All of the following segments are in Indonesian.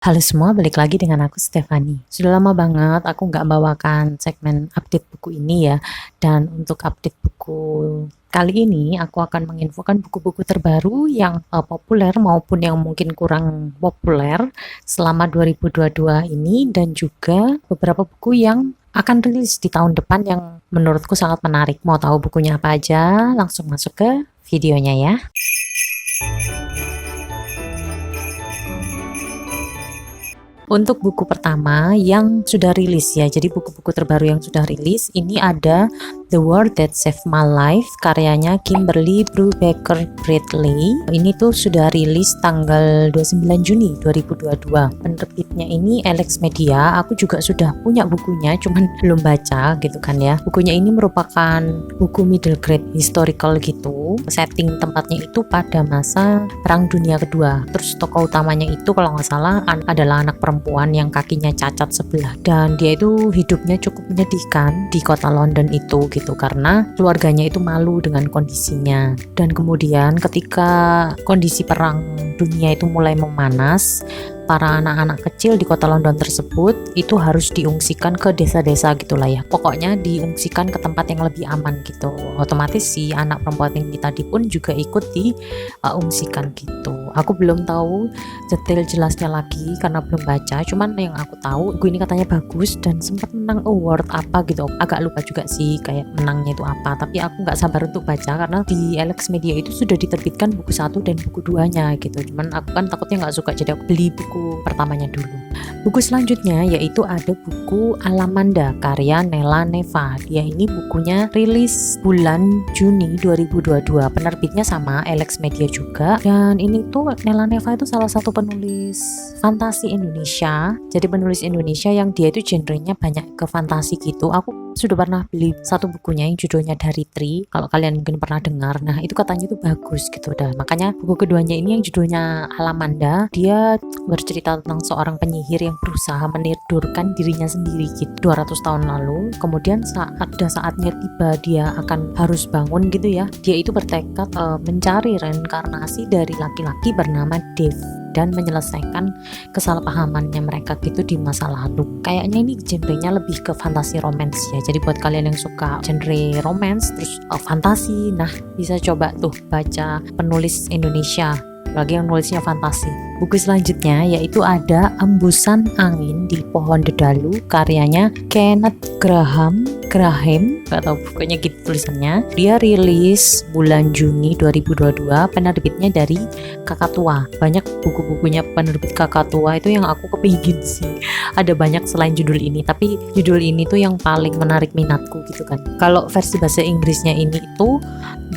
Halo semua, balik lagi dengan aku Stefani. Sudah lama banget aku nggak bawakan segmen update buku ini ya. Dan untuk update buku kali ini, aku akan menginfokan buku-buku terbaru yang populer maupun yang mungkin kurang populer selama 2022 ini, dan juga beberapa buku yang akan rilis di tahun depan yang menurutku sangat menarik. Mau tahu bukunya apa aja? Langsung masuk ke videonya ya. Untuk buku pertama yang sudah rilis ya, jadi buku-buku terbaru yang sudah rilis ini ada The War That Saved My Life, karyanya Kimberly Brubaker Bradley. Ini tuh sudah rilis tanggal 29 Juni 2022. Penerbitnya ini Alex Media. Aku juga sudah punya bukunya, cuman belum baca gitu kan ya. Bukunya ini merupakan buku middle grade historical gitu. Setting tempatnya itu pada masa Perang Dunia Kedua. Terus tokoh utamanya itu kalau nggak salah adalah anak perempuan yang kakinya cacat sebelah, dan dia itu hidupnya cukup menyedihkan di kota London itu gitu karena keluarganya itu malu dengan kondisinya. Dan kemudian ketika kondisi perang dunia itu mulai memanas, para anak-anak kecil di kota London tersebut itu harus diungsikan ke desa-desa gitulah ya. Pokoknya diungsikan ke tempat yang lebih aman gitu. Otomatis si anak perempuan ini tadi pun juga ikut diungsikan gitu. Aku belum tahu detail jelasnya lagi karena belum baca. Cuman yang aku tahu buku ini katanya bagus dan sempat menang award apa gitu. Agak lupa juga sih kayak menangnya itu apa. Tapi aku nggak sabar untuk baca karena di Alex Media itu sudah diterbitkan buku 1 dan buku 2-nya gitu. Cuman aku kan takutnya nggak suka, jadi aku beli buku pertamanya dulu. Buku selanjutnya yaitu ada buku Alamanda karya Nella Neva. Dia ini bukunya rilis bulan Juni 2022. Penerbitnya sama Alex Media juga. Dan ini tuh Nella Neva itu salah satu penulis fantasi Indonesia. Jadi penulis Indonesia yang dia itu genrenya banyak ke fantasi gitu. Aku sudah pernah beli satu bukunya yang judulnya Daritri. Kalau kalian mungkin pernah dengar. Nah, itu katanya itu bagus gitu dah. Makanya buku keduanya ini yang judulnya Alamanda, dia bercerita tentang seorang penyihir yang berusaha menidurkan dirinya sendiri gitu 200 tahun lalu. Kemudian saatnya tiba dia akan harus bangun gitu ya. Dia itu bertekad mencari reinkarnasi dari laki-laki bernama Dave dan menyelesaikan kesalahpahamannya mereka gitu di masa lalu. Kayaknya ini genrenya lebih ke fantasi romance ya. Jadi buat kalian yang suka genre romance terus fantasi, nah bisa coba tuh baca penulis Indonesia bagi yang nulisnya fantasi. Buku selanjutnya yaitu ada Embusan Angin di Pohon Dedalu karyanya Kenneth Graham atau bukunya gitu tulisannya. Dia rilis bulan Juni 2022. Penerbitnya dari Kakak Tua. Banyak buku-bukunya penerbit Kakak Tua itu yang aku kepingin sih. Ada banyak selain judul ini, tapi judul ini tuh yang paling menarik minatku gitu kan. Kalau versi bahasa Inggrisnya ini itu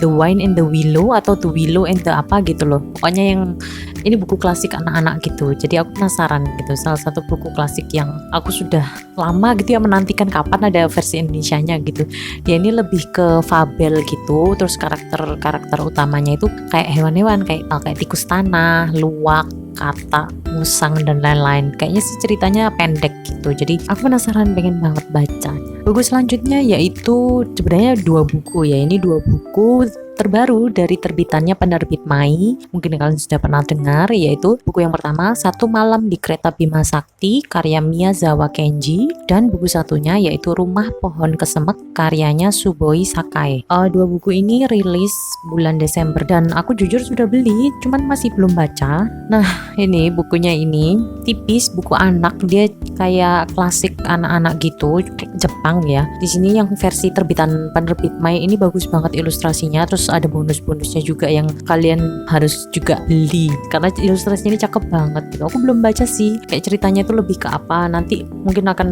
The Wine and the Willow atau The Willow and the apa gitu loh. Pokoknya yang ini buku klasik anak-anak gitu. Jadi aku penasaran gitu. Salah satu buku klasik yang aku sudah lama gitu ya menantikan kapan ada versi Indonesianya gitu. Dia ini lebih ke fabel gitu. Terus karakter utamanya itu kayak hewan-hewan kayak tikus tanah, luwak, kata, musang dan lain-lain. Kayaknya sih ceritanya pendek gitu. Jadi aku penasaran, pengen banget baca. Buku selanjutnya yaitu sebenarnya 2 buku ya. Ini 2 buku terbaru dari terbitannya penerbit Mai. Mungkin kalian sudah pernah dengar, yaitu buku yang pertama Satu Malam di Kereta Bima Sakti karya Miyazawa Kenji, dan buku satunya yaitu Rumah Pohon Kesemek karyanya Suboi Sakai. 2 buku ini rilis bulan Desember dan aku jujur sudah beli, cuman masih belum baca. Nah, ini bukunya ini tipis, buku anak, dia kayak klasik anak-anak gitu, Jepang ya. Di sini yang versi terbitan penerbit Mai ini bagus banget ilustrasinya, terus ada bonus-bonusnya juga yang kalian harus juga beli karena ilustrasinya ini cakep banget gitu. Aku belum baca sih, kayak ceritanya itu lebih ke apa, nanti mungkin akan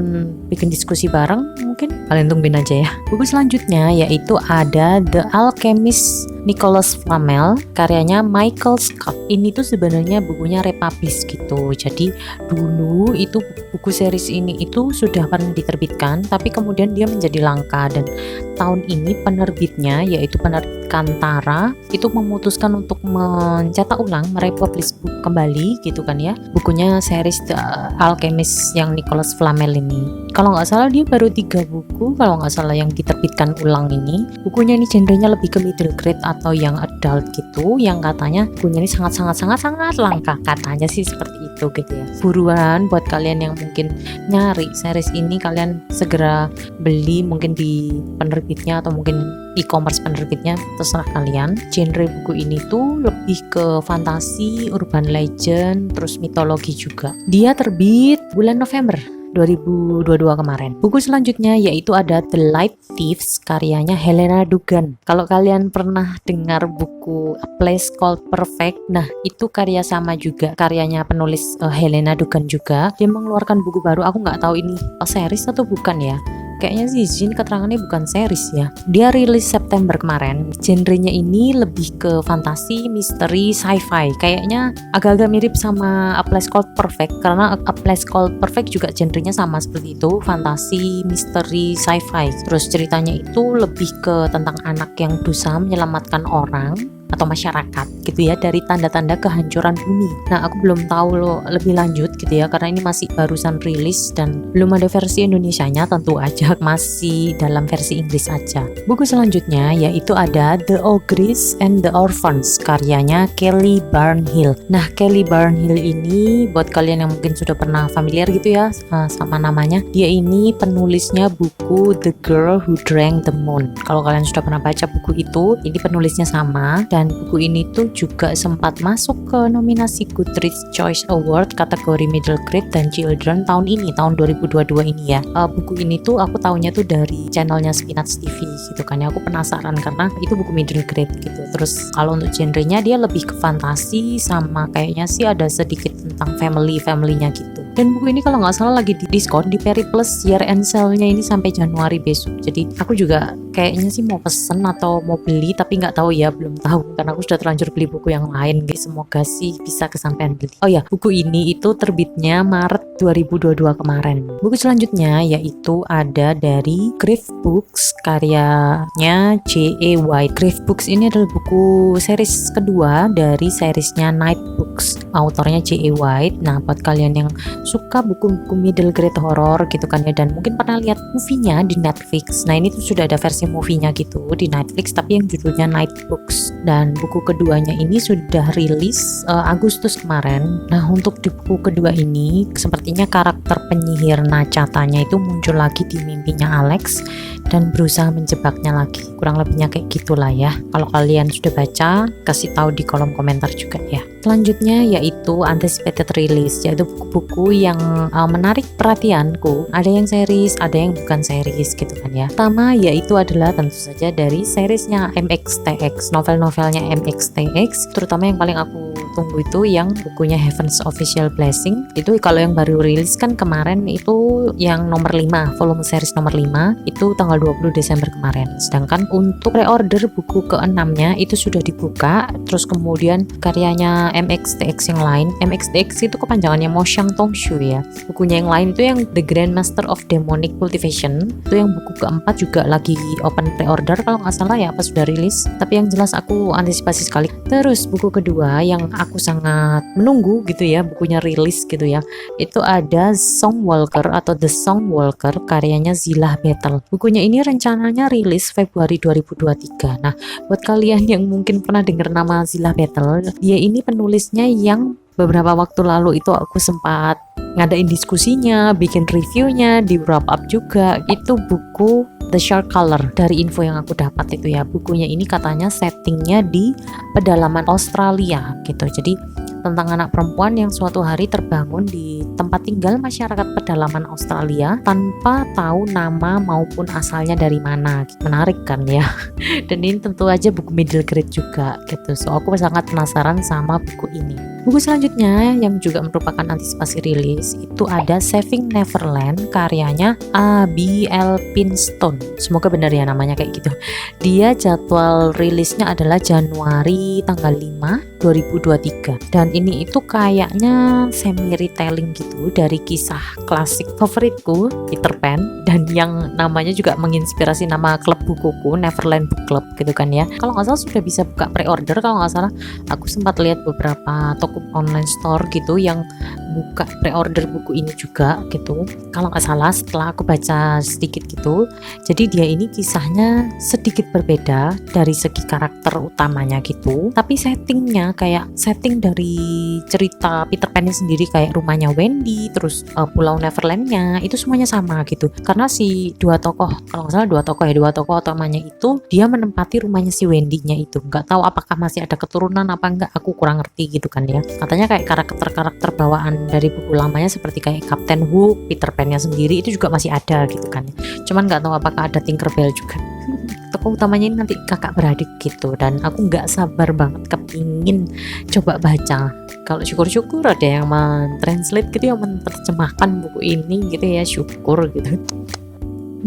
bikin diskusi bareng, mungkin kalian tungguin aja ya. Buku selanjutnya yaitu ada The Alchemist Nicholas Flamel karyanya Michael Scott. Ini tuh sebenarnya bukunya republish gitu. Jadi dulu itu buku series ini itu sudah pernah diterbitkan, tapi kemudian dia menjadi langka dan tahun ini penerbitnya yaitu penerbit Kantara itu memutuskan untuk mencetak ulang, merepublish kembali gitu kan ya, bukunya series The Alchemist yang Nicholas Flamel ini. Kalau nggak salah dia baru 3 buku kalau nggak salah yang diterbitkan ulang ini. Bukunya ini genrenya lebih ke middle grade atau yang adult gitu, yang katanya bukunya ini sangat langka, katanya sih seperti itu. gitu ya. Buruan buat kalian yang mungkin nyari series ini, kalian segera beli mungkin di penerbitnya atau mungkin e-commerce penerbitnya, terserah kalian. Genre buku ini tuh lebih ke fantasi, urban legend, terus mitologi juga. Dia terbit bulan November 2022 kemarin. Buku selanjutnya yaitu ada The Light Thieves karyanya Helena Dugan. Kalau kalian pernah dengar buku A Place Called Perfect, nah itu karya sama juga, karyanya penulis Helena Dugan juga. Dia mengeluarkan buku baru, aku nggak tahu ini series atau bukan ya. Kayaknya sih Jin keterangannya bukan series ya. Dia rilis September kemarin. Genrenya ini lebih ke fantasi, misteri, sci-fi. Kayaknya agak-agak mirip sama A Place Called Perfect, karena A Place Called Perfect juga genrenya sama seperti itu, fantasi, misteri, sci-fi. Terus ceritanya itu lebih ke tentang anak yang berusaha menyelamatkan orang atau masyarakat gitu ya dari tanda-tanda kehancuran bumi. Nah, aku belum tahu loh lebih lanjut gitu ya, karena ini masih barusan rilis dan belum ada versi Indonesianya, tentu aja masih dalam versi Inggris aja. Buku selanjutnya yaitu ada The Ogress and the Orphans karyanya Kelly Barnhill. Nah, Kelly Barnhill ini buat kalian yang mungkin sudah pernah familiar gitu ya sama namanya, dia ini penulisnya buku The Girl Who Drank the Moon. Kalau kalian sudah pernah baca buku itu, ini penulisnya sama, dan buku ini tuh juga sempat masuk ke nominasi Goodreads Choice Award kategori Middle Grade dan Children tahun ini, tahun 2022 ini ya. Buku ini tuh aku taunya tuh dari channelnya Spinach TV gitu kan ya. Aku penasaran karena itu buku middle grade gitu. Terus kalau untuk genrenya dia lebih ke fantasi, sama kayaknya sih ada sedikit tentang family-nya gitu. Dan buku ini kalau nggak salah lagi di diskon di Periplus year end sale-nya ini sampai Januari besok. Jadi aku juga kayaknya sih mau pesen atau mau beli, tapi nggak tahu ya, belum tahu karena aku sudah terlanjur beli buku yang lain. Semoga sih bisa kesampaian beli. Oh ya, buku ini itu terbitnya Maret 2022 kemarin. Buku selanjutnya yaitu ada dari Griff Books karyanya J.A. White. Griff Books ini adalah buku series kedua dari seriesnya Night Books. Autornya J.A. White. Nah, buat kalian yang suka buku-buku middle grade horror gitu kan ya, dan mungkin pernah lihat movie-nya di Netflix. Nah, ini tuh sudah ada versi movie-nya gitu di Netflix, tapi yang judulnya Night Books. Dan buku keduanya ini sudah rilis Agustus kemarin. Nah, untuk di buku kedua ini sepertinya karakter penyihir Nacatanya itu muncul lagi di mimpinya Alex dan berusaha menjebaknya lagi. Kurang lebihnya kayak gitulah ya. Kalau kalian sudah baca, kasih tahu di kolom komentar juga ya. Selanjutnya yaitu anticipated release, yaitu buku-buku yang menarik perhatianku. Ada yang series, ada yang bukan series gitu kan ya. Pertama yaitu adalah tentu saja dari seriesnya MXTX, novel-novelnya MXTX, terutama yang paling aku tunggu itu yang bukunya Heaven's Official Blessing. Itu kalau yang baru rilis kan kemarin itu yang nomor 5, volume series nomor 5 itu tanggal 20 Desember kemarin. Sedangkan untuk pre-order buku ke-6-nya itu sudah dibuka. Terus kemudian karyanya MXTX yang lain, MXTX itu kepanjangannya Mo Xiang Tong Shu ya. Bukunya yang lain itu yang The Grandmaster of Demonic Cultivation, itu yang buku keempat juga lagi open pre-order kalau nggak salah ya, apa sudah rilis. Tapi yang jelas aku antisipasi sekali. Terus buku kedua yang aku sangat menunggu gitu ya, bukunya rilis gitu ya, itu ada Songwalker atau The Songwalker karyanya Zillah Battle. Bukunya ini rencananya rilis Februari 2023. Nah, buat kalian yang mungkin pernah dengar nama Zillah Battle, dia ini penulisnya yang beberapa waktu lalu itu aku sempat ngadain diskusinya, bikin reviewnya, di wrap up juga. Itu buku The Shark Color. Dari info yang aku dapat itu ya, bukunya ini katanya settingnya di pedalaman Australia gitu. Jadi tentang anak perempuan yang suatu hari terbangun di tempat tinggal masyarakat pedalaman Australia tanpa tahu nama maupun asalnya dari mana. Menarik kan ya. Dan ini tentu aja buku middle grade juga gitu. So aku sangat penasaran sama buku ini. Buku selanjutnya yang juga merupakan antisipasi rilis itu ada Saving Neverland karyanya A.B.L. Pinstone. Semoga benar ya namanya kayak gitu. Dia jadwal rilisnya adalah Januari tanggal 5 2023. Dan ini itu kayaknya semi retelling gitu dari kisah klasik favoritku Peter Pan, dan yang namanya juga menginspirasi nama klub bukuku Neverland Book Club gitu kan ya. Kalau nggak salah sudah bisa buka pre-order, kalau nggak salah aku sempat lihat beberapa toko online store gitu yang buka pre-order buku ini juga gitu. Kalau nggak salah setelah aku baca sedikit gitu, jadi dia ini kisahnya sedikit berbeda dari segi karakter utamanya gitu, tapi settingnya kayak setting dari cerita Peter Pan sendiri, kayak rumahnya Wendy, terus Pulau Neverlandnya itu semuanya sama gitu. Karena si dua tokoh, kalau nggak salah dua tokoh utamanya itu dia menempati rumahnya si Wendy-nya itu. Nggak tahu apakah masih ada keturunan apa enggak, aku kurang ngerti gitu kan ya. Katanya kayak karakter bawaan dari buku lamanya seperti kayak Captain Hook, Peter Pan-nya sendiri itu juga masih ada gitu kan. Cuman nggak tahu apakah ada Tinkerbell juga. Tokoh utamanya ini nanti kakak beradik gitu, dan aku nggak sabar banget kepingin coba baca. Kalau syukur-syukur ada yang mentranslate gitu, yang menerjemahkan buku ini gitu ya, syukur gitu.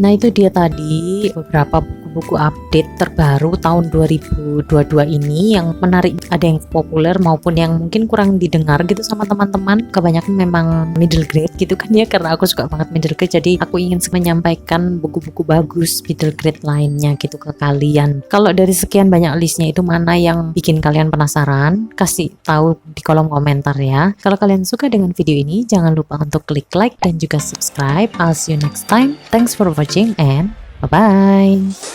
Nah itu dia tadi beberapa buku-buku update terbaru tahun 2022 ini yang menarik, ada yang populer maupun yang mungkin kurang didengar gitu sama teman-teman. Kebanyakan memang middle grade gitu kan ya, karena aku suka banget middle grade, jadi aku ingin menyampaikan buku-buku bagus middle grade lainnya gitu ke kalian. Kalau dari sekian banyak listnya itu mana yang bikin kalian penasaran, kasih tahu di kolom komentar ya. Kalau kalian suka dengan video ini, jangan lupa untuk klik like dan juga subscribe. I'll see you next time. Thanks for watching and bye-bye.